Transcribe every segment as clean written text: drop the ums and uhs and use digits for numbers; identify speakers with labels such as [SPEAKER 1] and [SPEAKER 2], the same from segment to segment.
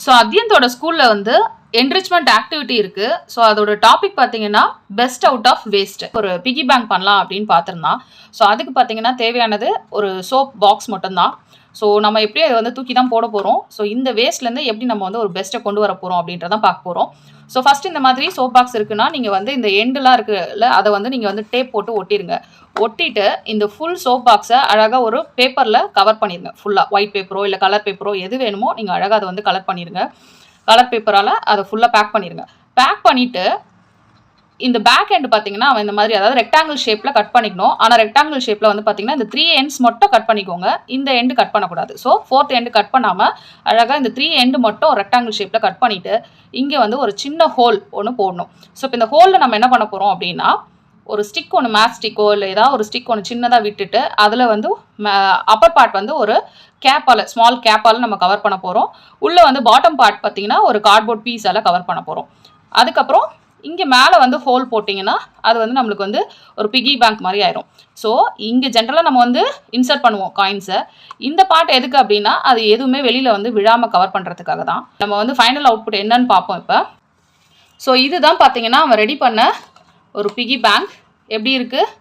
[SPEAKER 1] So அத்யந்தோட ஸ்கூலில் வந்து enrichment activity இருக்கு. ஸோ அதோட டாபிக் பார்த்தீங்கன்னா பெஸ்ட் அவுட் ஆஃப் வேஸ்ட். ஒரு பிகி பேங்க் பண்ணலாம் அப்படின்னு பார்த்துருந்தான். ஸோ அதுக்கு பார்த்தீங்கன்னா தேவையானது ஒரு சோப் பாக்ஸ் மட்டும்தான். ஸோ நம்ம எப்படியும் அதை வந்து தூக்கி தான் போட போகிறோம். ஸோ இந்த வேஸ்ட்லேருந்து எப்படி நம்ம வந்து ஒரு பெஸ்ட்டை கொண்டு வர போகிறோம் அப்படின்றதான் பார்க்க போகிறோம். ஸோ ஃபர்ஸ்ட் இந்த மாதிரி சோப் பாக்ஸ் இருக்குன்னா நீங்கள் வந்து இந்த எண்டெலாம் இருக்குல்ல, அதை வந்து நீங்கள் வந்து டேப் போட்டு ஒட்டிடுங்க. ஒட்டிட்டு இந்த ஃபுல் சோப் பாக்ஸை அழகாக ஒரு பேப்பரில் கவர் பண்ணிடுங்க. ஃபுல்லாக ஒயிட் பேப்பரோ இல்லை கலர் பேப்பரோ எது வேணுமோ நீங்கள் அழகாக அதை வந்து கலர் பண்ணிடுங்க. கலர் பேப்பரால் அதை ஃபுல்லாக பேக் பண்ணிடுங்க. பேக் பண்ணிவிட்டு இந்த பேக் எண்டு பார்த்தீங்கன்னா அவன் இந்த மாதிரி அதாவது ரெக்டாங்கிள் ஷேப்பில் கட் பண்ணிக்கணும். ஆனால் ரெக்டாங்கிள் ஷேப்பில் வந்து பார்த்தீங்கன்னா இந்த 3 ends மட்டும் கட் பண்ணிக்கோங்க. இந்த எண்டு கட் பண்ணக்கூடாது. ஸோ 4th எண்டு கட் பண்ணாமல் அழகாக இந்த 3 end மட்டும் ரெக்டாங்கிள் ஷேப்பில் கட் பண்ணிவிட்டு இங்கே வந்து ஒரு சின்ன ஹோல் ஒன்று போடணும். ஸோ இப்போ இந்த ஹோலில் நம்ம என்ன பண்ண போகிறோம் அப்படின்னா ஒரு ஸ்டிக் ஒன்று மேத் ஸ்டிக்கோ இல்லை ஏதாவது ஒரு ஸ்டிக் ஒன்று சின்னதாக விட்டுட்டு அதில் வந்து அப்பர் பார்ட் வந்து ஒரு கேப்பால் ஸ்மால் கேப்பால் நம்ம கவர் பண்ண போகிறோம். உள்ளே வந்து பாட்டம் பார்ட் பார்த்தீங்கன்னா ஒரு கார்ட்போர்ட் பீஸால் கவர் பண்ண போகிறோம். அதுக்கப்புறம் இங்கே மேலே வந்து ஹோல் போட்டிங்கன்னா அது வந்து நம்மளுக்கு வந்து ஒரு பிகி பேங்க் மாதிரி ஆயிரும். ஸோ இங்கே ஜென்ரலாக நம்ம வந்து இன்சர்ட் பண்ணுவோம் காயின்ஸை. இந்த பார்ட் எதுக்கு அப்படின்னா அது எதுவுமே வெளியில் வந்து விழாமல் கவர் பண்ணுறதுக்காக தான். நம்ம வந்து ஃபைனல் அவுட்புட் என்னன்னு பார்ப்போம் இப்போ. ஸோ இதுதான் பார்த்தீங்கன்னா அவன் ரெடி பண்ண ஒரு பிகி பேங்க் எப்படி இருக்குது.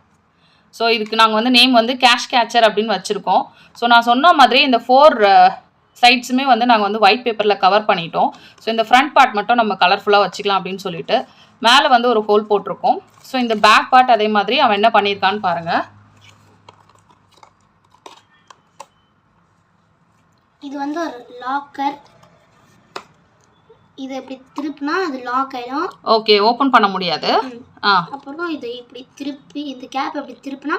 [SPEAKER 1] ஸோ இதுக்கு நாங்கள் வந்து நேம் வந்து கேஷ் கேச்சர் அப்படின்னு வச்சுருக்கோம். ஸோ நான் சொன்ன மாதிரி இந்த 4 சைட்ஸுமே வந்து நாங்கள் வந்து ஒயிட் பேப்பரில் கவர் பண்ணிட்டோம். ஸோ இந்த ஃப்ரண்ட் பார்ட் மட்டும் நம்ம கலர்ஃபுல்லாக வச்சுக்கலாம் அப்படின்னு சொல்லிட்டு மேலே வந்து ஒரு ஹோல் போட்டிருக்கோம். ஸோ இந்த பேக் பார்ட் அதே மாதிரி அவன் என்ன பண்ணியிருக்கான்னு பாருங்கள்.
[SPEAKER 2] இது வந்து ஒரு லாக்கர். இது இப்படி திருப்பினா அது லாக் ஆயிடும்.
[SPEAKER 1] ஓகே, ஓப்பன் பண்ண முடியாது.
[SPEAKER 2] அப்புறம் இது இப்படி திருப்பி இந்த கேப் இப்படி திருப்பினா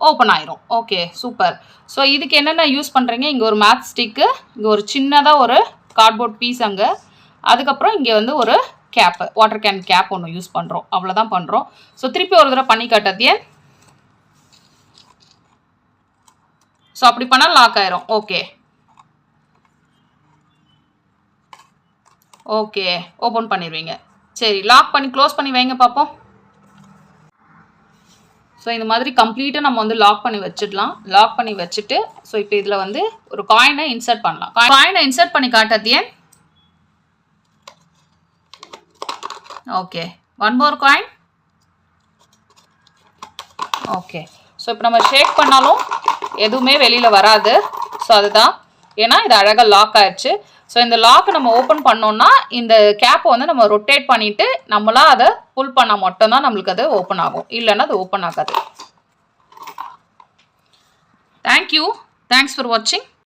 [SPEAKER 1] ஓப்பன் ஆயிரும். Okay, super. ஸோ இதுக்கு என்னென்ன யூஸ் பண்ணுறீங்க? இங்கே ஒரு மேத் ஸ்டிக்கு, இங்கே ஒரு சின்னதாக ஒரு கார்ட்போர்ட் பீஸ், அங்கே அதுக்கப்புறம் இங்கே வந்து ஒரு கேப்பு, வாட்டர் கேன் கேப் ஒன்று யூஸ் பண்ணுறோம். அவ்வளோதான் பண்ணுறோம். ஸோ திருப்பி ஒரு தடவை பண்ணி காட்டத்தியே. ஸோ அப்படி பண்ணால் லாக் ஆயிரும். ஓகே ஓகே, ஓப்பன் பண்ணிடுவீங்க. சரி, லாக் பண்ணி க்ளோஸ் பண்ணி வைங்க பார்ப்போம். ஸோ இந்த மாதிரி கம்ப்ளீட்டாக நம்ம வந்து லாக் பண்ணி வச்சிடலாம். லாக் பண்ணி வச்சுட்டு ஸோ இப்போ இதில் வந்து ஒரு காயினை இன்சர்ட் பண்ணலாம். காயினை இன்சர்ட் பண்ணி காட்டத்தியே. Okay, one more coin. Okay, so இப்போ நம்ம ஷேக் பண்ணாலும் எதுவுமே வெளியில் வராது. ஸோ அதுதான், ஏன்னா இது அழகாக லாக் ஆயிடுச்சு. ஸோ இந்த லாக்கை நம்ம ஓப்பன் பண்ணோம்னா இந்த கேப்பை வந்து நம்ம ரொட்டேட் பண்ணிவிட்டு நம்மளாம் அதை புல் பண்ணால் மட்டும்தான் நம்மளுக்கு அது ஓப்பன் ஆகும். இல்லைன்னா அது ஓப்பன் ஆகாது. தேங்க்யூ. தேங்க்ஸ் ஃபார் வாட்சிங்.